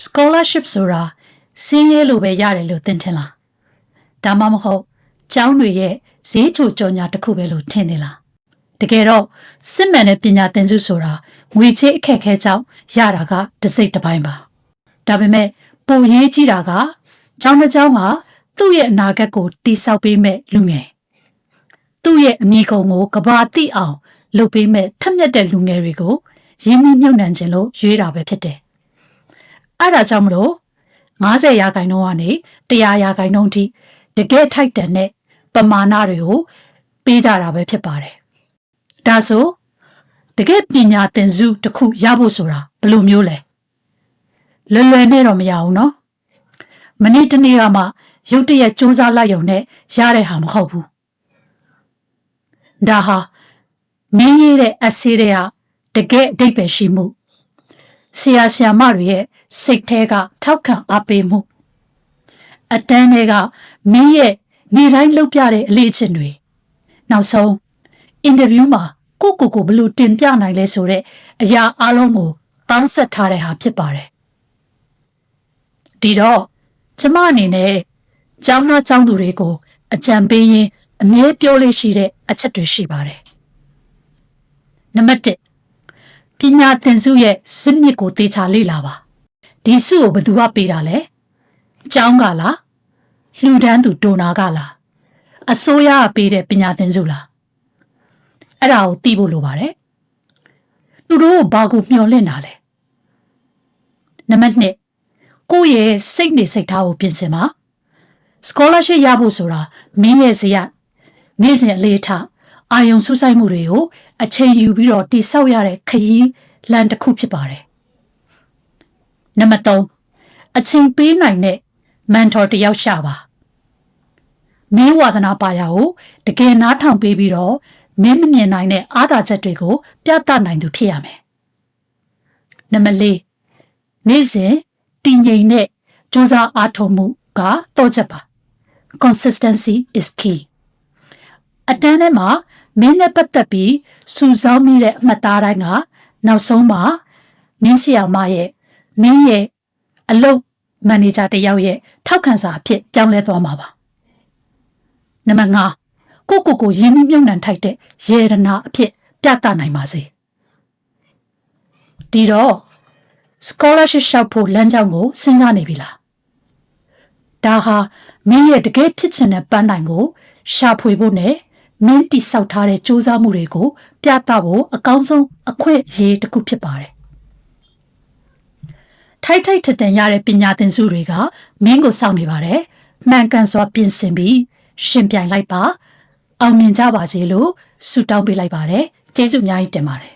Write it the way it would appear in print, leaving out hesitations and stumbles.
scholarship ဆိုတာစင်းရဲလိုပဲရတယ်လို့သင်ထင်လားဒါမှမဟုတ်ကျောင်းတွေရဲ့ဈေးချိုကြော်ညာတစ်ခုပဲလို့ထင်နေလားတကယ်တော့စစ်မှန်တဲ့ပညာသင်စုဆိုတာငွေချေးအခက်အခဲကြောင့်ရတာကတစ်စိတ်တစ်ပိုင်းပါဒါပေမဲ့ပိုရေးကြီးတာကကျောင်းတစ်ကျောင်းကသူ့ရဲ့အနာဂတ်ကိုတိဆောက်ပေးမဲ့လူငယ်သူ့ရဲ့အမိကုံကိုကဘာတိအောင်လုပ်ပေးမဲ့ထက်မြက်တဲ့လူငယ်တွေကိုရင်းနှီးမြှုပ်နှံခြင်းလို့ရွေးတာပဲဖြစ်တယ်အဲ့ဒါကြောင့်မလို့90%ကနေ100%ထိတကယ်ထိုက်တန်တဲ့ပမာဏတွေကိုပေးကြတာပဲဖြစ်ပါတယ်ဒါဆိုတကယ်ပညာသင်စုတစ်ခုရဖို့ဆိုတာဘယ်လိုမျိုးလဲလွယ်နဲ့တော့မရဘူးနော်မနေ့တနေ့ကမှရုတ်တရက်စူးစမ်းလိုက်ရုံနဲ့ရတဲ့ဟာမဟုတ်ဘူးဒါဟာမင်းရေးတဲ့အစေးတွေကတကယ်အဓိပ္ပာယ်ရှိမှုဆရာဆရာမတွေရဲ့စိတ်ထဲကထောက်ခံအားပေးမှုအတန်းတွေကမင်းရဲ့နေတိုင်းလုပ်ပြတဲ့အလေးအကျင့်တွေနောက်ဆုံးအင်တာဗျူးမှာကိုဘယ်လိုတင်ပြနိုင်လဲဆိုတဲ့အရာအလုံးကိုပေါင်းစပ်ထားတဲ့ဟာဖြစ်ပါတယ်ဒီတော့ကျမအနေနဲ့ကျောင်းသားကျောင်းသူတွေကိုအကြံပေးရင်းအမြဲပြောလို့ရှိတဲ့အချက်တွေရှိပါတယ်နံပါတ်1ပညာသင်စုရဲ့စနစ်ကိုသေချာလေ့လာပါဒီစုကိုဘယ်သူကပေးတာလဲကျောင်းကလားလှူဒန်းသူဒိုနာကလားအစိုးရကပေးတဲ့ပညာသင်စုလားအဲ့ဒါကိုသိဖို့လိုပါတယ်သူတို့ဘာကိုမျှော်လင့်တာလဲနံပါတ်2ကိုယ့်ရဲ့စိတ်နေစိတ်ထားကိုပြင်ဆင်ပါ scholarship ရဖို့ဆိုတာမင်းရဲ့ဇယနေ့စဉ်အလေးထားအာယုံစူးစိုက်မှုတွေကိုအချိန်ယူပြီးတော့တိဆောက်ရတဲ့ခရီးလမ်းတစ်ခုဖြစ်ပါတယ်နံပါတ်3အချိန်ပေးနိုင်တဲ့ mentor တယောက်ရှာပါမင်းဝါသနာပါရာကိုတကယ်နားထောင်ပေးပြီးတော့မင်းမမြင်နိုင်တဲ့အားသာချက်တွေကိုပြသနိုင်သူဖြစ်ရမယ်နံပါတ်4နေ့စဉ်တည်ငြိမ်တဲ့ကြိုးစားအားထုတ်မှုကတော့ချက်ပါ consistency is key အတန်းထဲမှာမင်းနဲ့ပတ်သက်ပြီးစုဆောင်းမိတဲ့အမှတ်သားတိုင်းကနောက်ဆုံးမှာမင်းဆရာမရဲ့မင်းရဲ့အလုပ်မန်နေဂျာတယောက်ရဲ့ထောက်ခံစာအဖြစ်ပြောင်းလဲသွားမှာပါနံပါတ်5ကိုရင်းနှီးမြှုပ်နှံထိုက်တဲ့ရေရနာအဖြစ်ပြသနိုင်ပါစေဒီတော့ scholarship ရှောက်ဖို့လမ်းကြောင်းကိုစဉ်းစားနေပြီလားဒါဟာမင်းရဲ့တကယ်ဖြစ်ချင်တဲ့ပန်းတိုင်ကိုရှာဖွေဖို့နဲ့မင်းတိဆောက်ထားတဲ့စူးစမ်းမှုတွေကိုပြသဖို့အကောင်းဆုံးအခွင့်အရေးတစ်ခုဖြစ်ပါတယ်ထိုက်ထက်တန်ရတဲ့ပညာသင်စုတွေကမင်းကိုစောင့်နေပါတယ်မှန်ကန်စွာပြင်ဆင်ပြီးရှင်ပြိုင်လိုက်ပါအောင်မြင်ကြပါစေလို့ဆုတောင်းပေးလိုက်ပါတယ်ကျေးဇူးအများကြီးတင်ပါတယ်